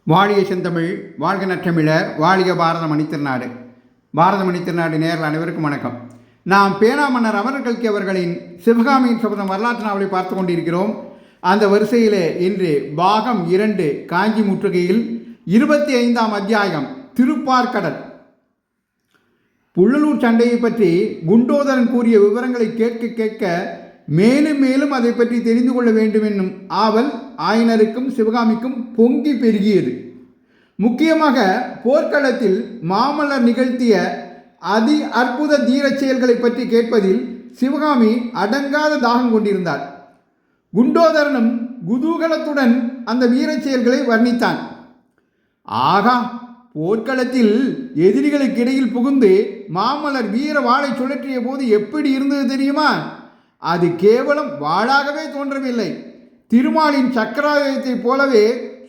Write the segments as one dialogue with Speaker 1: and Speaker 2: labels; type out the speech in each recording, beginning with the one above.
Speaker 1: வாழிய செந்தமிழ் வாழ்க நற்றமிழர் வாழிய பாரத மணித்திருநாடு. பாரத மணித்திருநாடு நேரில் அனைவருக்கும் வணக்கம். நாம் பேனா மன்னர் அமரர் கல்கி அவர்களின் சிவகாமியின் சபதம் வரலாற்று நாவலை பார்த்து கொண்டிருக்கிறோம். அந்த வரிசையிலே இன்று பாகம் 2 காஞ்சி முற்றுகையில் 25ஆம் அத்தியாயம் திருப்பார்கடல். புள்ளலூர் சண்டையை பற்றி குண்டோதரன் கூறிய விவரங்களை கேட்க கேட்க மேலும் மேலும் அதை பற்றி தெரிந்து கொள்ள வேண்டும் என்னும் ஆவல் ஆயனருக்கும் சிவகாமிக்கும் பொங்கி பெருகியது. முக்கியமாக போர்க்களத்தில் மாமல்லர் நிகழ்த்திய அதி அற்புத தீரச் செயல்களை பற்றி கேட்பதில் சிவகாமி அடங்காத தாகம் கொண்டிருந்தார். குண்டோதரனும் குதூகலத்துடன் அந்த வீரச் செயல்களை வர்ணித்தான். ஆகா, போர்க்களத்தில் எதிரிகளுக்கு இடையில் புகுந்து மாமல்லர் வீர வாளை சுழற்றிய போது எப்படி இருந்தது தெரியுமா? அது கேவலம் வாளாகவே தோன்றவில்லை, திருமாலின் சக்கராயுதத்தைப் போலவே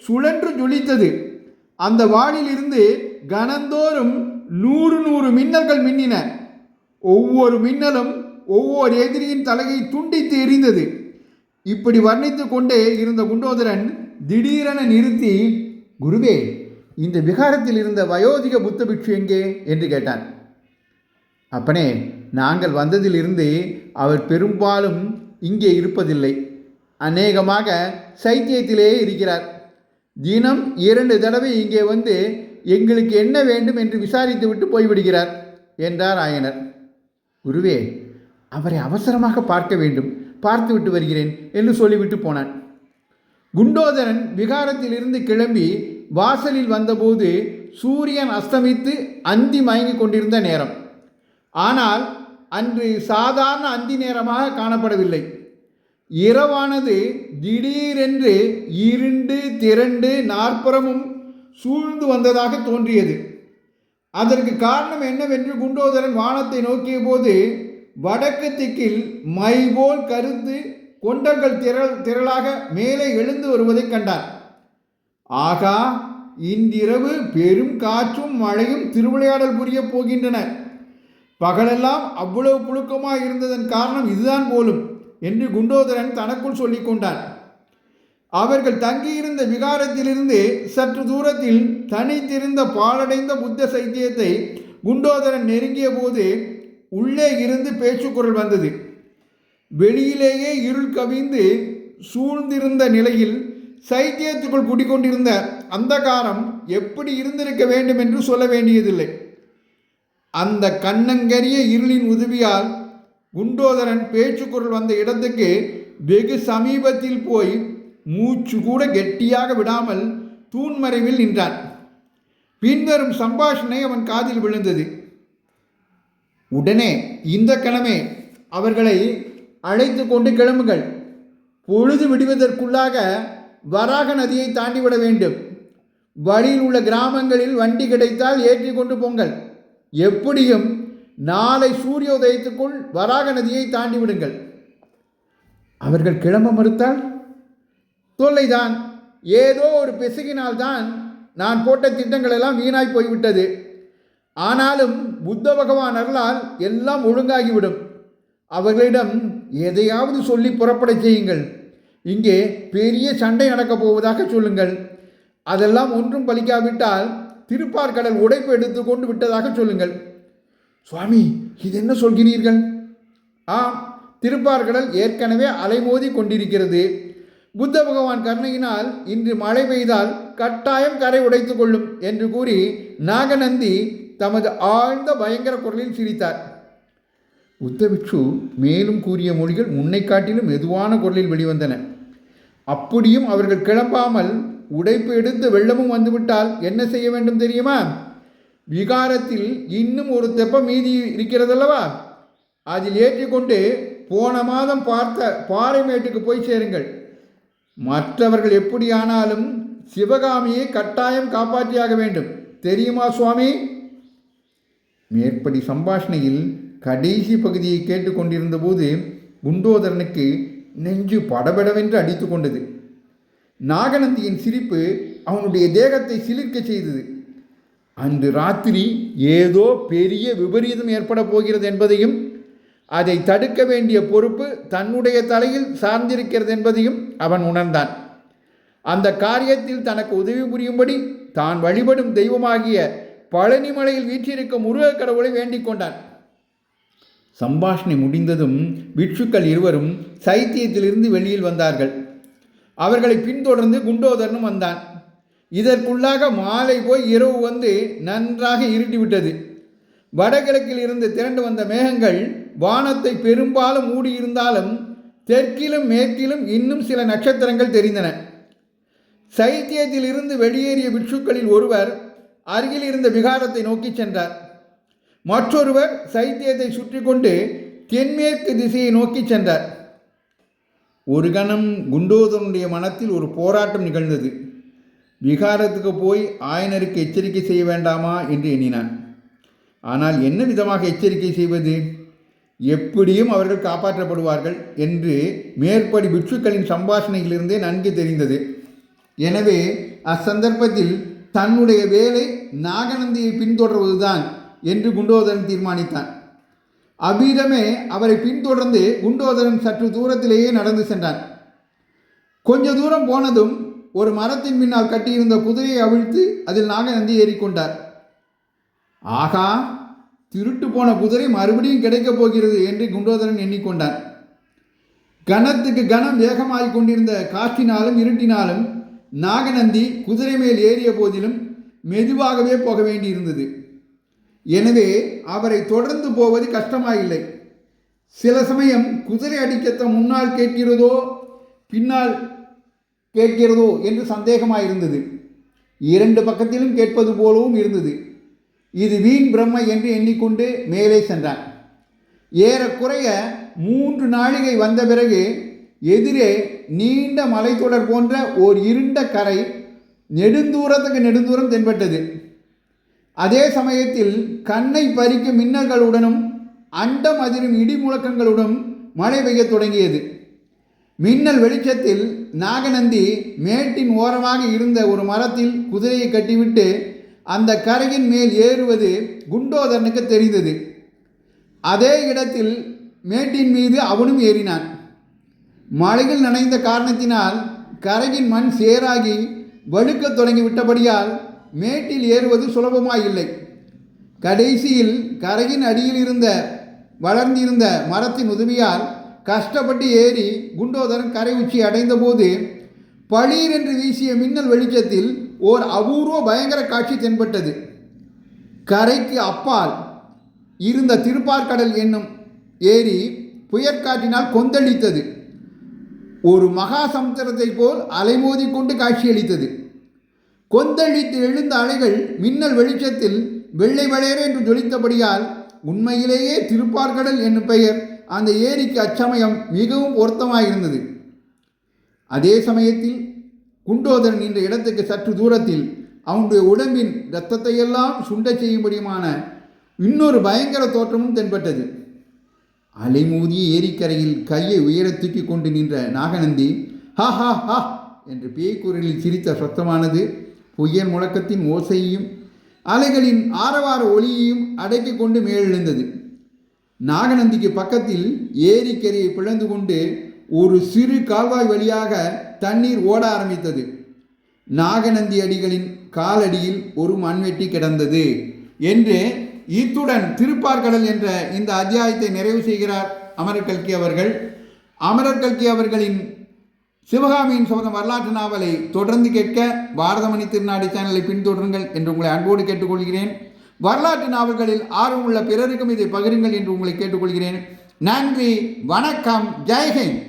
Speaker 1: சுழன்று ஜொலித்தது. அந்த வாளில் இருந்து கணந்தோறும் 100 மின்னல்கள் மின்னின. ஒவ்வொரு மின்னலும் ஒவ்வொரு எதிரியின் தலையை துண்டித்து எறிந்தது. இப்படி வர்ணித்து கொண்டே இருந்த குண்டோதரன் திடீரென நிறுத்தி, குருவே, இந்த விகாரத்தில் இருந்த வயோதிக புத்த பிக்ஷு எங்கே என்று கேட்டான். அப்பனே, நாங்கள் வந்ததிலிருந்து அவர் பெரும்பாலும் இங்கே இருப்பதில்லை. அநேகமாக சைத்தியத்திலே இருக்கிறார். தினம் 2 தடவை இங்கே வந்து எங்களுக்கு என்ன வேண்டும் என்று விசாரித்துவிட்டு போய்விடுகிறார் என்றார் ஆயனர். குருவே, அவரை அவசரமாக பார்க்க வேண்டும், பார்த்துவிட்டு வருகிறேன் என்று சொல்லிவிட்டு போனான். குண்டோதரன் விகாரத்திலிருந்து கிளம்பி வாசலில் வந்தபோது சூரியன் அஸ்தமித்து அந்தி மயங்கி கொண்டிருந்த நேரம். ஆனால் அன்று சாதாரண அந்தி நேரமாக காணப்படவில்லை. இரவானது திடீரென்று இருண்டு திரண்டு நாற்புறமும் சூழ்ந்து வந்ததாக தோன்றியது. அதற்கு காரணம் என்னவென்று குண்டோதரன் வானத்தை நோக்கிய போது வடக்கு திக்கில் மைபோல் கருத்து கொண்டர்கள் திரளாக மேலே எழுந்து வருவதை கண்டார். ஆகா, இன்றிரவு பெரும் காற்றும் மழையும் திருவிளையாடல் புரிய போகின்றன. பகலெல்லாம் அவ்வளவு புழுக்கமாக இருந்ததன் காரணம் இதுதான் போலும் என்று குண்டோதரன் தனக்குள் சொல்லி கொண்டான். அவர்கள் தங்கியிருந்த விகாரத்திலிருந்து சற்று தூரத்தில் தனித்திருந்த பாழடைந்த புத்த சைத்தியத்தை குண்டோதரன் நெருங்கிய போது உள்ளே இருந்து பேச்சுக்குரல் வந்தது. வெளியிலேயே இருள் கவிந்து சூழ்ந்திருந்த நிலையில் சைத்தியத்துக்குள் குடிக்கொண்டிருந்த அந்தகாரம் எப்படி இருந்திருக்க வேண்டும் என்று சொல்ல வேண்டியதில்லை. அந்த கண்ணங்கரிய இருளின் உதவியால் குண்டோதரன் பேச்சுக்குரல் வந்த இடத்துக்கு வெகு சமீபத்தில் போய் மூச்சு கூட கெட்டியாக விடாமல் தூண்மறைவில் நின்றான். பின்வரும் சம்பாஷணை அவன் காதில் விழுந்தது. உடனே இந்த கிழமை அவர்களை அழைத்து கொண்டு கிளம்புங்கள். பொழுது விடுவதற்குள்ளாக வராக நதியை தாண்டிவிட வேண்டும். வழியில் உள்ள கிராமங்களில் வண்டி கிடைத்தால் ஏற்றி கொண்டு போங்கள். எப்படியும் நாளை சூரியோதயத்துக்குள் வராக நதியை தாண்டி விடுங்கள். அவர்கள் கிளம்ப மறுத்தால் தொல்லைதான். ஏதோ ஒரு பிசகினால்தான் நான் போட்ட திட்டங்கள் எல்லாம் வீணாய் போய்விட்டது. ஆனாலும் புத்த பகவான் அருளால் எல்லாம் ஒழுங்காகிவிடும். அவர்களிடம் எதையாவது சொல்லி புறப்பட செய்யுங்கள். இங்கே பெரிய சண்டை நடக்கப் போவதாக சொல்லுங்கள். அதெல்லாம் ஒன்றும் பலிக்காவிட்டால் திருப்பார்கடல் உடைப்பு எடுத்து கொண்டு விட்டதாக சொல்லுங்கள். சுவாமி, இது என்ன சொல்கிறீர்கள்? ஆம், திருப்பார்கடல் ஏற்கனவே அலைமோதி கொண்டிருக்கிறது. புத்த பகவான் கருணையினால் இன்று மழை பெய்தால் கட்டாயம் கரை உடைத்து கொள்ளும் என்று கூறி நாகநந்தி தமது ஆழ்ந்த பயங்கர குரலில் சிரித்தார். புத்தபிக்ஷு மேலும் கூறிய மொழிகள் முன்னை காட்டிலும் மெதுவான குரலில் வெளிவந்தன. அப்படியும் அவர்கள் கிளம்பாமல் உடைப்பு எடுத்து வெள்ளமும் வந்துவிட்டால் என்ன செய்ய வேண்டும் தெரியுமா? விகாரத்தில் இன்னும் ஒரு தெப்பம் மீதி இருக்கிறதல்லவா, அதில் ஏற்றிக்கொண்டு போன மாதம் பார்த்த பாறைமேட்டுக்கு போய் சேருங்கள். மற்றவர்கள் எப்படியானாலும் சிவகாமியை கட்டாயம் காப்பாற்றியாக வேண்டும், தெரியுமா சுவாமி? மேற்படி சம்பாஷணையில் கடைசி பகுதியை கேட்டுக்கொண்டிருந்த போது குண்டோதரனுக்கு நெஞ்சு படபடவென்று அடித்து கொண்டது. நாகநந்தியின் சிரிப்பு அவனுடைய தேகத்தை சிலிர்க்க செய்தது. அன்று ராத்திரி ஏதோ பெரிய விபரீதம் ஏற்பட போகிறது என்பதையும் அதை தடுக்க வேண்டிய பொறுப்பு தன்னுடைய தலையில் சார்ந்திருக்கிறது என்பதையும் அவன் உணர்ந்தான். அந்த காரியத்தில் தனக்கு உதவி புரியும்படி தான் வழிபடும் தெய்வமாகிய பழனிமலையில் வீற்றிருக்கும் முருகக் கடவுளை வேண்டிக் கொண்டான். சம்பாஷணை முடிந்ததும் பிட்சுக்கள் இருவரும் சைத்தியத்திலிருந்து வெளியில் வந்தார்கள். அவர்களை பின்தொடர்ந்து குண்டோதரனும் வந்தான். இதற்குள்ளாக மாலை போய் இரவு வந்து நன்றாக இருட்டிவிட்டது. வடகிழக்கில் இருந்து திரண்டு வந்த மேகங்கள் வானத்தை பெரும்பாலும் மூடியிருந்தாலும் தெற்கிலும் மேற்கிலும் இன்னும் சில நட்சத்திரங்கள் தெரிந்தன. சைத்தியத்தில் இருந்து வெளியேறிய பிட்சுக்களில் ஒருவர் அருகில் இருந்த விகாரத்தை நோக்கி சென்றார். மற்றொருவர் சைத்தியத்தை சுற்றி கொண்டு தென்மேற்கு திசையை நோக்கி சென்றார். ஒரு கணம் குண்டோதரனுடைய மனத்தில் ஒரு போராட்டம் நிகழ்ந்தது. விகாரத்துக்கு போய் ஆயனருக்கு எச்சரிக்கை செய்ய வேண்டாமா என்று எண்ணினான். ஆனால் என்ன விதமாக எச்சரிக்கை செய்வது? எப்படியும் அவர்கள் காப்பாற்றப்படுவார்கள் என்று மேற்படி பிட்சுக்களின் சம்பாஷணையிலிருந்தே நன்கு தெரிந்தது. எனவே அச்சந்தர்ப்பத்தில் தன்னுடைய வேலை நாகநந்தியை பின்தொடர்வதுதான் என்று குண்டோதரன் தீர்மானித்தான். அவ்விதமே அவரை பின்தொடர்ந்து குண்டோதரன் சற்று தூரத்திலேயே நடந்து சென்றான். கொஞ்ச தூரம் போனதும் ஒரு மரத்தின் பின்னால் கட்டியிருந்த குதிரையை அவிழ்த்து அதில் நாகநந்தி ஏறிக்கொண்டார். ஆகா, திருட்டு போன குதிரை மறுபடியும் கிடைக்கப் போகிறது என்று குண்டோதரன் எண்ணிக்கொண்டான். கணத்துக்கு கணம் வேகமாகிக் கொண்டிருந்த காற்றினாலும் இருட்டினாலும் நாகநந்தி குதிரை மேல் ஏறிய போதிலும் மெதுவாகவே போக வேண்டியிருந்தது. எனவே அவரை தொடர்ந்து போவது கஷ்டமாயில்லை. சில சமயம் குதிரை அடிக்கத்த முன்னால் கேட்கிறதோ பின்னால் கேட்கிறதோ என்று சந்தேகமாயிருந்தது. இரண்டு பக்கத்திலும் கேட்பது போலவும் இருந்தது. இது வீண் பிரம்மை என்று எண்ணிக்கொண்டு மேலே சென்றான். ஏறக்குறைய 3 நாழிகை வந்த பிறகு எதிரே நீண்ட மலைத்தொடர் போன்ற ஓர் இருண்ட கரை நெடுந்தூரத்துக்கு நெடுந்தூரம் தென்பட்டது. அதே சமயத்தில் கண்ணை பறிக்கும் மின்னல்களுடனும் அண்டம் அதிரும் இடி முழக்கங்களுடன் மழை பெய்யத் தொடங்கியது. மின்னல் வெளிச்சத்தில் நாகநந்தி மேட்டின் ஓரமாக இருந்த ஒரு மரத்தில் குதிரையை கட்டிவிட்டு அந்த கரையின் மேல் ஏறுவது குண்டோதரனுக்கு தெரிந்தது. அதே இடத்தில் மேட்டின் மீது அவனும் ஏறினான். மழையில் நனைந்த காரணத்தினால் கரையின் மண் சேராகி வழுக்கத் தொடங்கிவிட்டபடியால் மேட்டில் ஏறுவது சுலபமாயில்லை. கடைசியில் கரையின் அடியில் வளர்ந்திருந்த மரத்தின் உதவியால் கஷ்டப்பட்டு ஏறி குண்டோதரன் கரை உச்சி அடைந்தபோது பளீர் என்று வீசிய மின்னல் வெளிச்சத்தில் ஓர் அபூர்வ பயங்கர காட்சி தென்பட்டது. கரைக்கு அப்பால் இருந்த திருப்பார்கடல் என்னும் ஏரி புயற்காற்றினால் கொந்தளித்தது. ஒரு மகா சமுத்திரத்தை போல் அலைமோதி கொண்டு காட்சியளித்தது. கொந்தளித்து எழுந்த அலைகள் மின்னல் வெளிச்சத்தில் வெள்ளை வளையர் என்று ஜொலித்தபடியால் உண்மையிலேயே திருப்பார்கடல் என்னும் பெயர் அந்த ஏரிக்கு அச்சமயம் மிகவும் பொருத்தமாயிருந்தது. அதே சமயத்தில் குண்டோதரன் நின்ற இடத்துக்கு சற்று தூரத்தில் அவனுடைய உடம்பின் இரத்தத்தையெல்லாம் சுண்டச் செய்யும்படியுமான இன்னொரு பயங்கர தோற்றமும் தென்பட்டது. அலைமோதிய ஏரிக்கரையில் கையை உயர தூக்கி கொண்டு நின்ற நாகநந்தி ஹா ஹா ஹா என்று பேய்க்குரலில் சிரித்த சத்தமானது புயல் முழக்கத்தின் ஓசையையும் அலைகளின் ஆரவார ஒளியையும் அடக்கி கொண்டு மேலெழுந்தது. நாகநந்திக்கு பக்கத்தில் ஏரிக்கரையை பிளந்து கொண்டு ஒரு சிறு கால்வாய் வழியாக தண்ணீர் ஓட ஆரம்பித்தது. நாகநந்தி அடிகளின் காலடியில் ஒரு மண்வெட்டி கிடந்தது என்று இத்துடன் திருப்பார்கடல் என்ற இந்த அத்தியாயத்தை நிறைவு செய்கிறார் அமரர் கல்கி அவர்கள். அமரர் கல்கி அவர்களின் சிவகாமியின் சபதம் வரலாற்று நாவலை தொடர்ந்து கேட்க பாரதமணி திருநாடு சேனலை பின்தொடருங்கள் என்று உங்களை அன்போடு கேட்டுக்கொள்கிறேன். வரலாற்று நாவல்களில் ஆர்வமுள்ள பிறருக்கும் இதை பகிருங்கள் என்று உங்களை கேட்டுக்கொள்கிறேன். நன்றி, வணக்கம், ஜெய்ஹிந்த்.